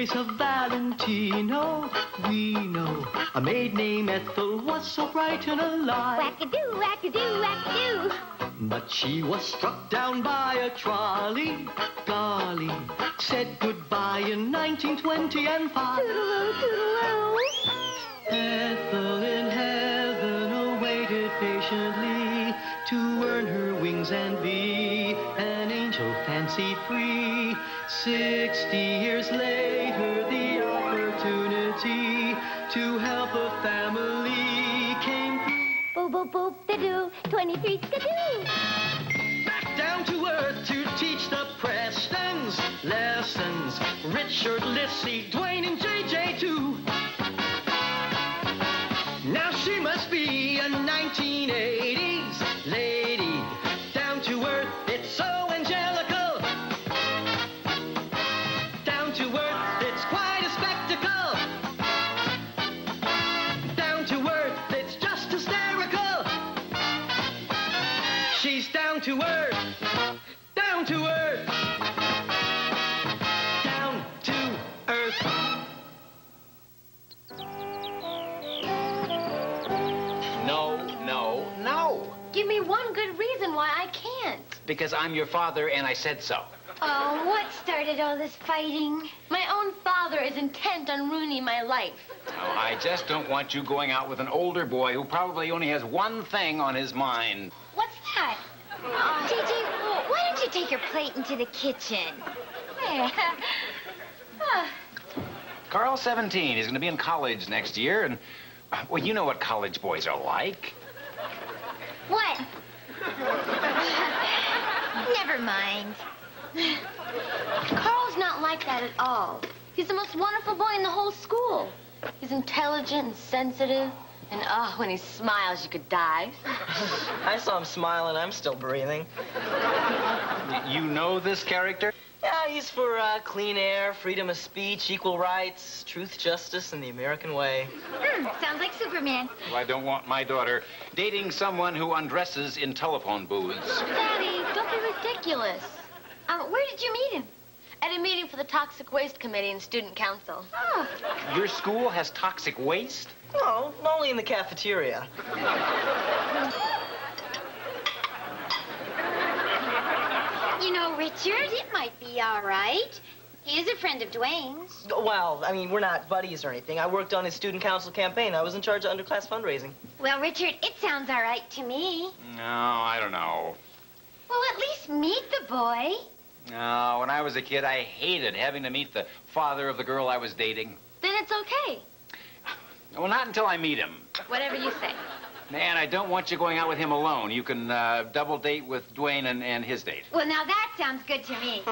days of Valentino. We know a maid named Ethel was so bright and alive. Wackadoo, wackadoo, wackadoo. But she was struck down by a trolley. Golly, said goodbye in 1925. Toodaloo, toodaloo. Ethel in heaven awaited patiently to earn her wings and be an angel fancy-free. 60 years later, the opportunity to help a family came through. Boop, boop, boop, da doo, 23 skadoo. Back down to earth to teach the Prestons lessons. Richard, Lissy, Dwayne, and JJ too. Now she must be a 1980s lady. Down to earth, it's so angelical. Down to earth, it's quite a spectacle. Down to earth, it's just hysterical. She's down to earth. Down to earth. Down to earth. No. Give me one good reason why I can't. Because I'm your father and I said so. Oh, what started all this fighting? My own father is intent on ruining my life. Oh, I just don't want you going out with an older boy who probably only has one thing on his mind. What's that? JJ, why don't you take your plate into the kitchen? Hey. Carl's 17. He's going to be in college next year, and, well, you know what college boys are like. What? Never mind. Carl's not like that at all. He's the most wonderful boy in the whole school. He's intelligent and sensitive. And, oh, when he smiles, you could die. I saw him smile, and I'm still breathing. You know this character? Yeah, he's for clean air, freedom of speech, equal rights, truth, justice, and the American way. Sounds like Superman. Well, I don't want my daughter dating someone who undresses in telephone booths. Daddy, don't be ridiculous. Where did you meet him? At a meeting for the Toxic Waste Committee and Student Council. Oh. Your school has toxic waste? No, only in the cafeteria. You know, Richard, it might be all right. He is a friend of Dwayne's. Well, I mean, we're not buddies or anything. I worked on his student council campaign. I was in charge of underclass fundraising. Well, Richard, it sounds all right to me. No, I don't know. Well, at least meet the boy. No, when I was a kid, I hated having to meet the father of the girl I was dating. Then it's okay. Well, not until I meet him. Whatever you say. Man, I don't want you going out with him alone. You can double date with Dwayne and his date. Well, now that sounds good to me.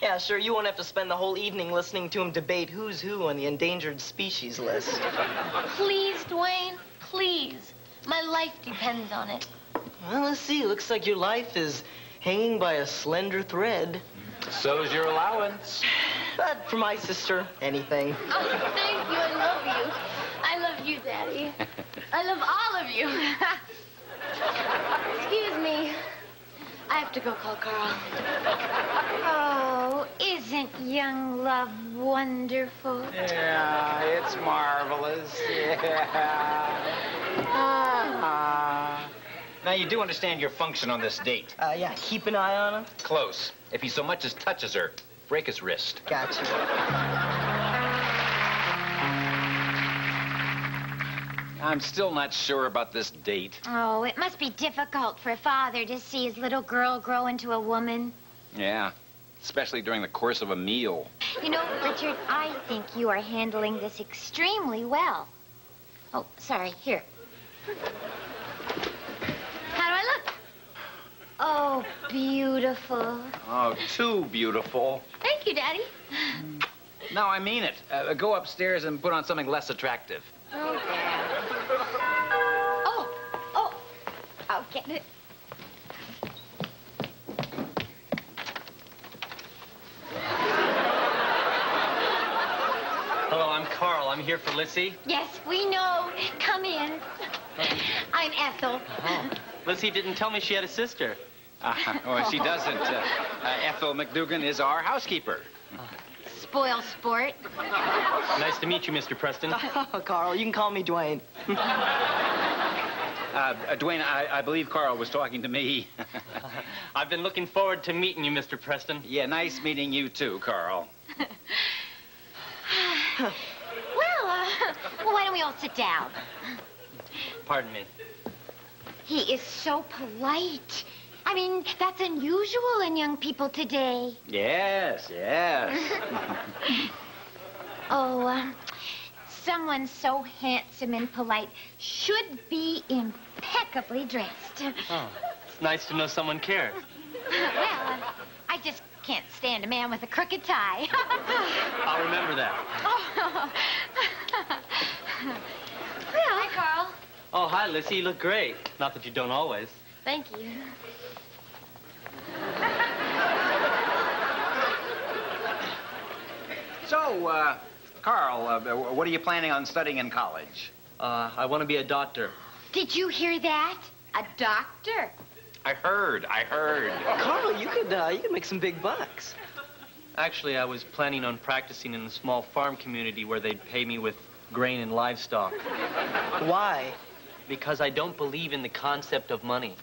Yeah, sure, you won't have to spend the whole evening listening to him debate who's who on the endangered species list. Please, Dwayne, please. My life depends on it. Well, let's see. Looks like your life is hanging by a slender thread. So's your allowance. But for my sister, anything. Oh, thank you. I love you. I love you, Daddy. I love all of you. Excuse me. I have to go call Carl. Oh, isn't young love wonderful? Yeah, it's marvelous. Yeah. Now, you do understand your function on this date. Yeah, keep an eye on him. Close. If he so much as touches her, break his wrist. Gotcha. I'm still not sure about this date. Oh, it must be difficult for a father to see his little girl grow into a woman. Yeah, especially during the course of a meal. You know, Richard, I think you are handling this extremely well. Oh, sorry, here. How do I look? Oh, beautiful. Oh, too beautiful. Thank you, Daddy. No, I mean it. Go upstairs and put on something less attractive. Oh, Dad. Oh, I'll get it. Hello, I'm Carl. I'm here for Lissy. Yes, we know. Come in. I'm Ethel. Oh. Lissy didn't tell me she had a sister. Well, she doesn't. Ethel McDougan is our housekeeper. spoil sport. Nice to meet you, Mr. Preston. Carl, you can call me Dwayne. Dwayne, I believe Carl was talking to me. I've been looking forward to meeting you, Mr. Preston. Yeah, nice meeting you too, Carl. Well, why don't we all sit down? Pardon me. He is so polite. I mean, that's unusual in young people today. Yes, yes. Someone so handsome and polite should be impeccably dressed. Oh, it's nice to know someone cares. Well, I just can't stand a man with a crooked tie. I'll remember that. Hi, Carl. Oh, hi, Lissy. You look great. Not that you don't always. Thank you. So, Carl, what are you planning on studying in college? I want to be a doctor. Did you hear that? A doctor. I heard. Carl, you could make some big bucks. Actually, I was planning on practicing in a small farm community where they'd pay me with grain and livestock. Why? Because I don't believe in the concept of money.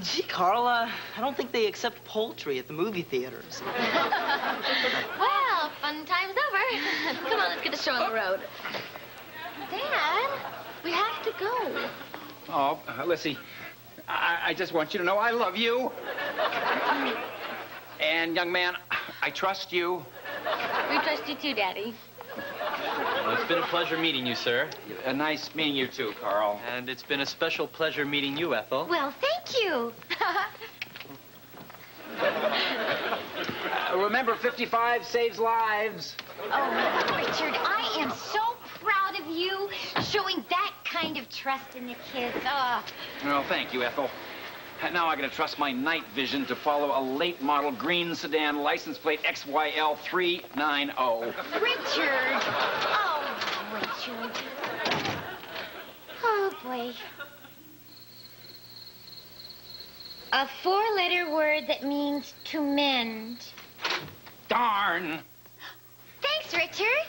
Gee, Carl, I don't think they accept poultry at the movie theaters. Well, fun time's over. Come on, let's get the show on the road. Dad, we have to go. Oh, Lissy, I just want you to know I love you. And, young man, I trust you. We trust you too, Daddy. Well, it's been a pleasure meeting you, sir. Nice meeting you too, Carl. And it's been a special pleasure meeting you, Ethel. Well, thank you. Remember, 55 saves lives. Oh, Richard, I am so proud of you showing that kind of trust in the kids. Oh. Well, thank you, Ethel. Now I gotta trust my night vision to follow a late model green sedan license plate XYL 390. Richard! Oh, Richard. Oh, boy. A four-letter word that means to mend. Darn! Thanks, Richard.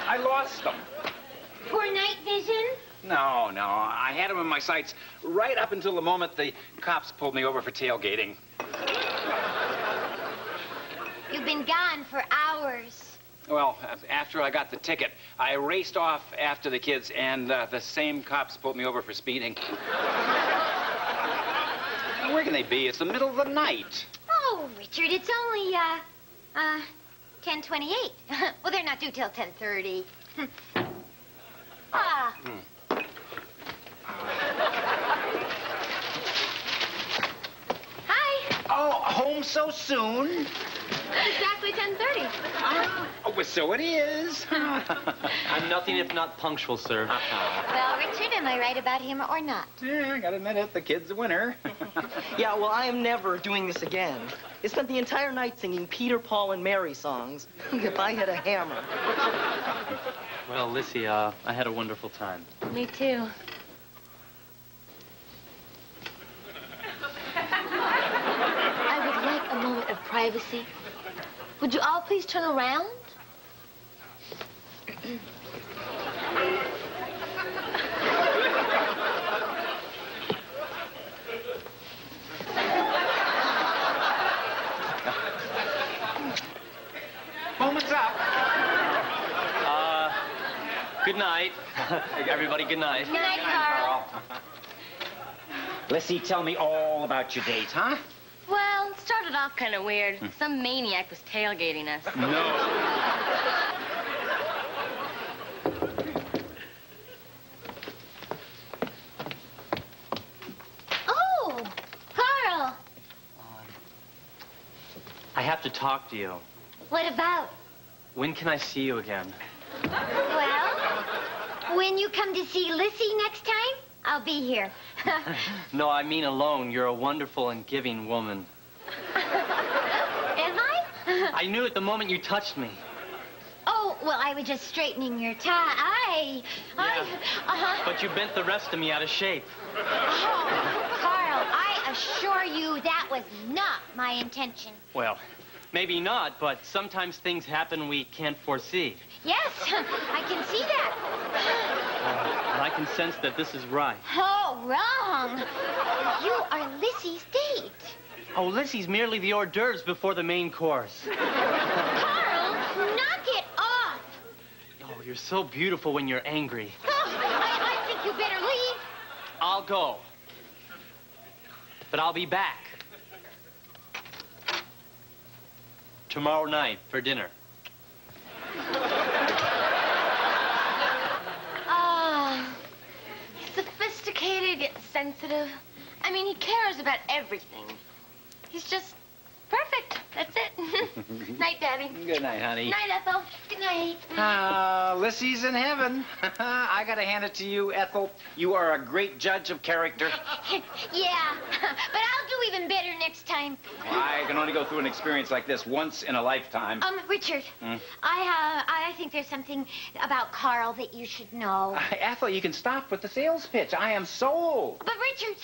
I lost them. Poor night vision? No, I had them in my sights right up until the moment the cops pulled me over for tailgating. You've been gone for hours. Well, after I got the ticket, I raced off after the kids, and the same cops pulled me over for speeding. Where can they be? It's the middle of the night. Oh, Richard, it's only, 10:28. Well, they're not due till 10:30. Ah. Hi. Oh, home so soon? Exactly 10:30. Oh, well, so it is. I'm nothing if not punctual, sir. Well, Richard, am I right about him or not? Yeah, I gotta admit it, the kid's a winner. Yeah, well, I am never doing this again. I spent the entire night singing Peter, Paul, and Mary songs. If I had a hammer. Well, Lissy, I had a wonderful time. Me too. I would like a moment of privacy. Would you all please turn around? Moment's up. Good night. Everybody, good night. Good night, Carl. Lissy, tell me all about your date, huh? Well, it started off kind of weird. Some maniac was tailgating us. No. Oh, Carl. I have to talk to you. What about? When can I see you again? Well, when you come to see Lissy next time, I'll be here. No, I mean alone. You're a wonderful and giving woman. Am I? I knew it the moment you touched me. Oh, well, I was just straightening your tie. But you bent the rest of me out of shape. Oh, Carl, I assure you that was not my intention. Well, Maybe not, but sometimes things happen we can't foresee. Yes, I can see that. And I can sense that this is right. Oh, wrong. You are Lissy's date. Oh, Lissy's merely the hors d'oeuvres before the main course. Carl, knock it off. Oh, you're so beautiful when you're angry. Oh, I think you better leave. I'll go. But I'll be back. Tomorrow night for dinner. He's sophisticated yet sensitive. I mean, he cares about everything. He's just perfect. That's it. Night, Daddy. Good night, honey. Night, Ethel. Good night. Lissy's in heaven. I gotta hand it to you, Ethel. You are a great judge of character. Yeah, but I'll do even better next time. I can only go through an experience like this once in a lifetime. Richard, I think there's something about Carl that you should know. Ethel, you can stop with the sales pitch. I am sold. But Richard,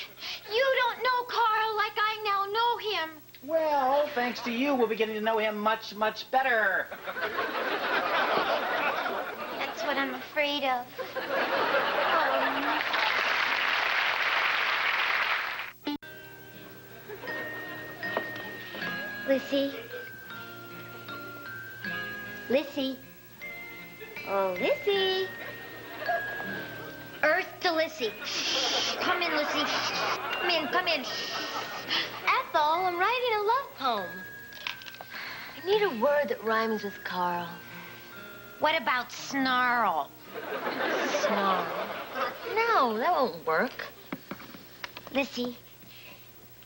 you don't know Carl like I now know him. Well, thanks to you, we'll be getting to know him much, much better. That's what I'm afraid of. Lissy. Lissy. Oh, Lissy. Earth to Lissy. Come in, Lissy. Come in, come in. Ethel, I'm writing a love poem. I need a word that rhymes with Carl. What about snarl? Snarl. No, that won't work. Lissy,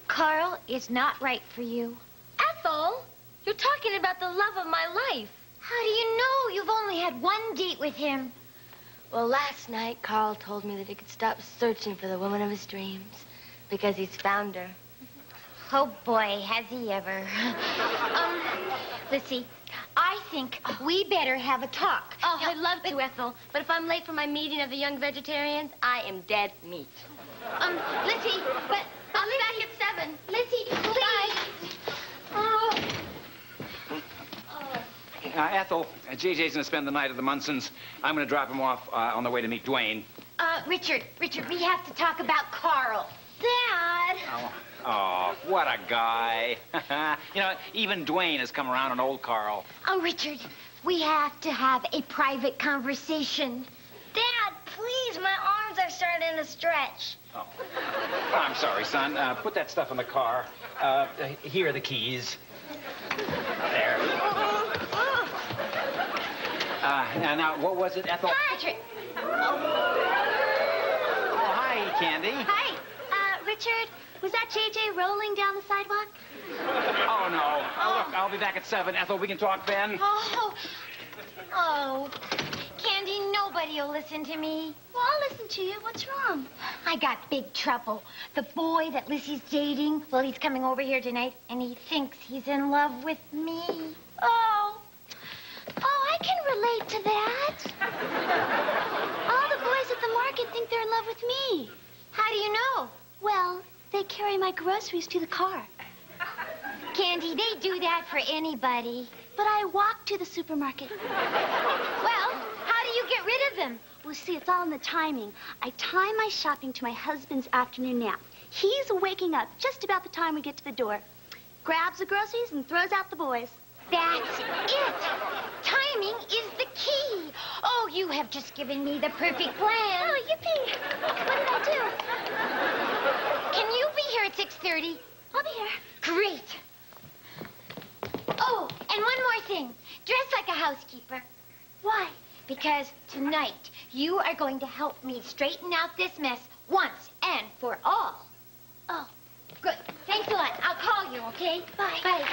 Carl is not right for you. Ethel, you're talking about the love of my life. How do you know? You've only had one date with him. Well, last night, Carl told me that he could stop searching for the woman of his dreams because he's found her. Oh, boy, has he ever. Lissy, I think we better have a talk. Oh, I'd love to, Ethel, but if I'm late for my meeting of the young vegetarians, I am dead meat. Lissy, but I'll be back at 7. Lissy, please. Oh. Ethel, JJ's gonna spend the night at the Munsons. I'm gonna drop him off on the way to meet Dwayne. Richard, we have to talk about Carl. Dad! Oh, what a guy. You know, even Dwayne has come around on old Carl. Oh, Richard, we have to have a private conversation. Dad, please, my arms are starting to stretch. Oh. I'm sorry, son. Put that stuff in the car. Here are the keys. There. Now, what was it, Ethel? Hi, Richard. Oh, hi, Candy. Hi. Richard, was that JJ rolling down the sidewalk? Oh, no. Oh, look, I'll be back at 7. Ethel, we can talk then. Oh, Candy, nobody will listen to me. Well, I'll listen to you. What's wrong? I got big trouble. The boy that Lissy's dating, well, he's coming over here tonight, and he thinks he's in love with me. Oh, I can relate to that. All the boys at the market think they're in love with me. How do you know? Well, they carry my groceries to the car. Candy, they do that for anybody. But I walk to the supermarket. Well, how do you get rid of them? Well, see, it's all in the timing. I time my shopping to my husband's afternoon nap. He's waking up just about the time we get to the door. Grabs the groceries and throws out the boys. That's it. Timing is the key. Oh, you have just given me the perfect plan. Oh, yippee. What did I do? Can you be here at 6:30? I'll be here. Great. Oh, and one more thing. Dress like a housekeeper. Why? Because tonight, you are going to help me straighten out this mess once and for all. Oh. Good. Thanks a lot. I'll call you, okay? Bye. Bye.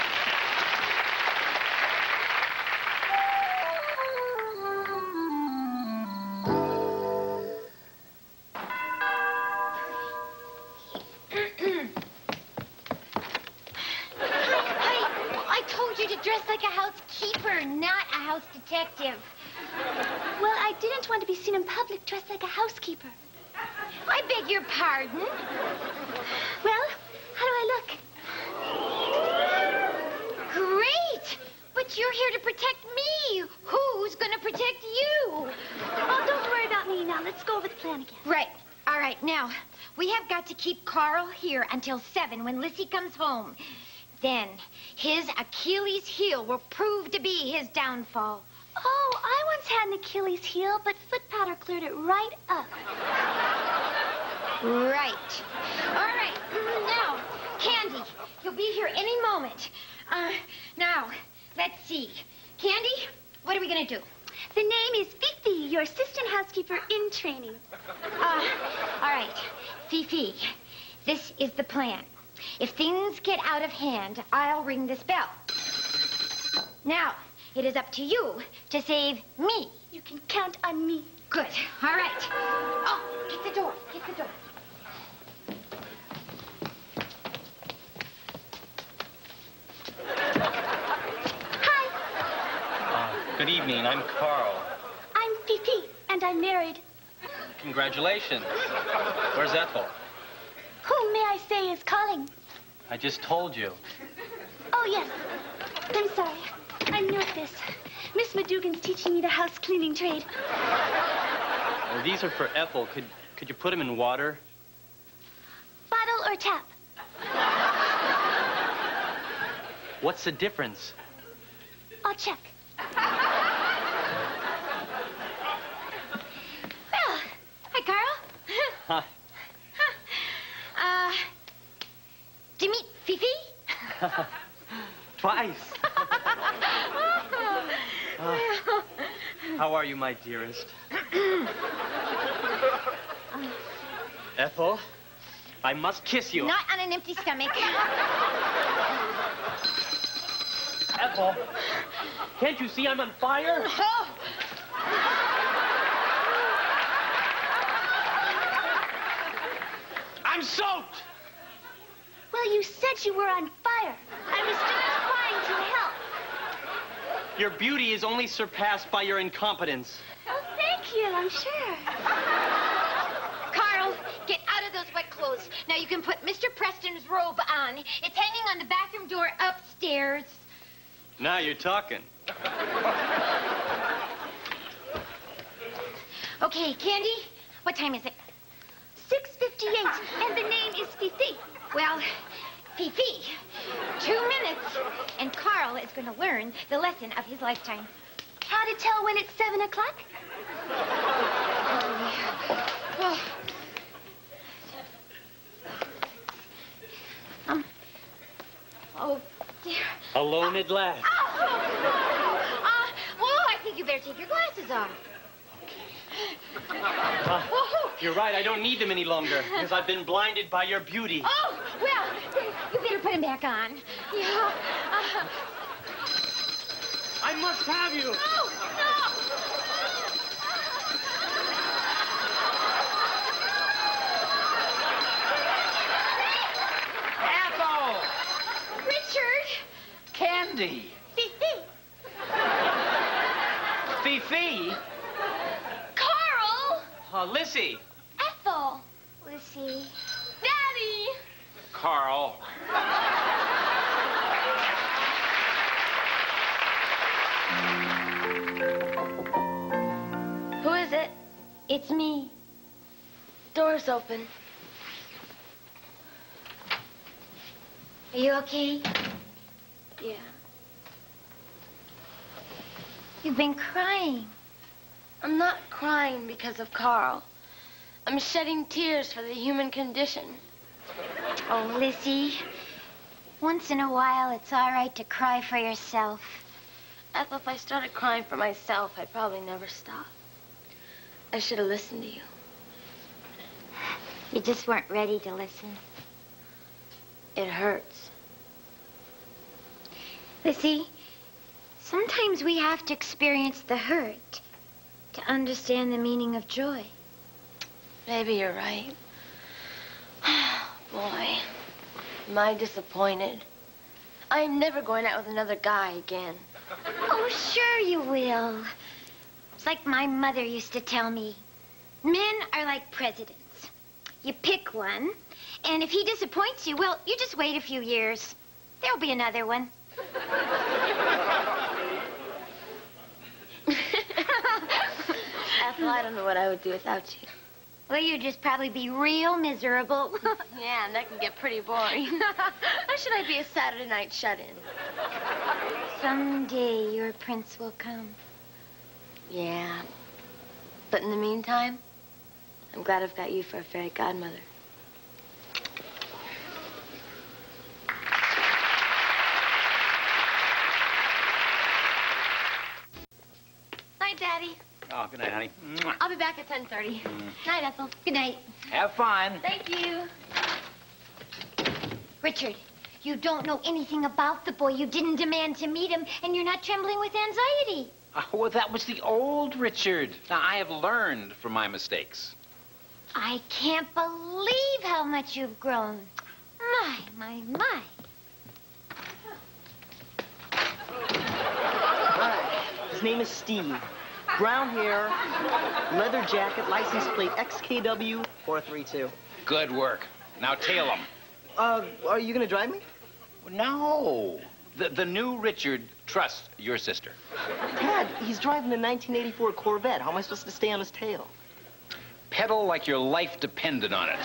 Dress like a housekeeper, not a house detective. Well, I didn't want to be seen in public dressed like a housekeeper. I beg your pardon? Well, how do I look? Great! you're here to protect me. Who's gonna protect you? Oh, don't worry about me now. Let's go over the plan again. Right. All right, now, we have got to keep Carl here until 7 when Lissy comes home. Then, his Achilles heel will prove to be his downfall. Oh, I once had an Achilles heel, but foot powder cleared it right up. Right. All right, now, Candy, you'll be here any moment. Now, let's see. Candy, what are we gonna do? The name is Fifi, your assistant housekeeper in training. All right, Fifi, this is the plan. If things get out of hand, I'll ring this bell. Now, it is up to you to save me. You can count on me. Good. All right. Oh, get the door. Get the door. Good evening. I'm Carl. I'm Fifi, and I'm married. Congratulations. Where's Ethel? Who, may I say, is calling? I just told you. Oh, yes. I'm sorry. I'm new at this. Miss Madugan's teaching me the house cleaning trade. These are for Ethel. Could you put them in water? Bottle or tap? What's the difference? I'll check. Well, hi, Carl. Huh. Do you meet Fifi? Twice. How are you, my dearest? Ethel, I must kiss you. Not on an empty stomach. Ethel, can't you see I'm on fire? Oh. I'm soaked! Well, you said you were on fire. I was just trying to help. Your beauty is only surpassed by your incompetence. Oh, thank you, I'm sure. Carl, get out of those wet clothes. Now you can put Mr. Preston's robe on. It's hanging on the bathroom door upstairs. Now you're talking. Okay, Candy, what time is it? 6:58, and the name is Fifi. Well, Fifi, 2 minutes, and Carl is going to learn the lesson of his lifetime. How to tell when it's 7 o'clock? Oh, dear. Alone at last. Well, I think you better take your glasses off. You're right, I don't need them any longer, because I've been blinded by your beauty. Oh, well, you better put them back on. Yeah. I must have you. No! Ethel! Richard! Candy! Fifi! Fifi! Carl! Lissy! Ethel! Lissy. Daddy! Carl. Who is it? It's me. Door's open. Are you okay? Yeah. You've been crying. I'm not crying because of Carl. I'm shedding tears for the human condition. Oh, Lissy. Once in a while, it's all right to cry for yourself. Ethel, if I started crying for myself, I'd probably never stop. I should have listened to you. You just weren't ready to listen. It hurts. Lissy, sometimes we have to experience the hurt to understand the meaning of joy. Maybe you're right. Boy, am I disappointed. I'm never going out with another guy again. Oh, sure you will. It's like my mother used to tell me. Men are like presidents. You pick one, and if he disappoints you, well, you just wait a few years. There'll be another one. Ethel, I don't know what I would do without you. Well, you'd just probably be real miserable. Yeah, and that can get pretty boring. Why should I be a Saturday night shut-in? Someday your prince will come. Yeah. But in the meantime, I'm glad I've got you for a fairy godmother. Night, Daddy. Oh, good night, honey. Mwah. I'll be back at 10:30. Night, Ethel. Good night. Have fun. Thank you. Richard, you don't know anything about the boy. You didn't demand to meet him, and you're not trembling with anxiety. Oh, well, that was the old Richard. Now, I have learned from my mistakes. I can't believe how much you've grown. My. Hi. His name is Steve. Brown hair, leather jacket, license plate XKW432. Good work. Now tail him. Are you gonna drive me? No. The new Richard trusts your sister. Dad, he's driving a 1984 Corvette. How am I supposed to stay on his tail? Pedal like your life depended on it.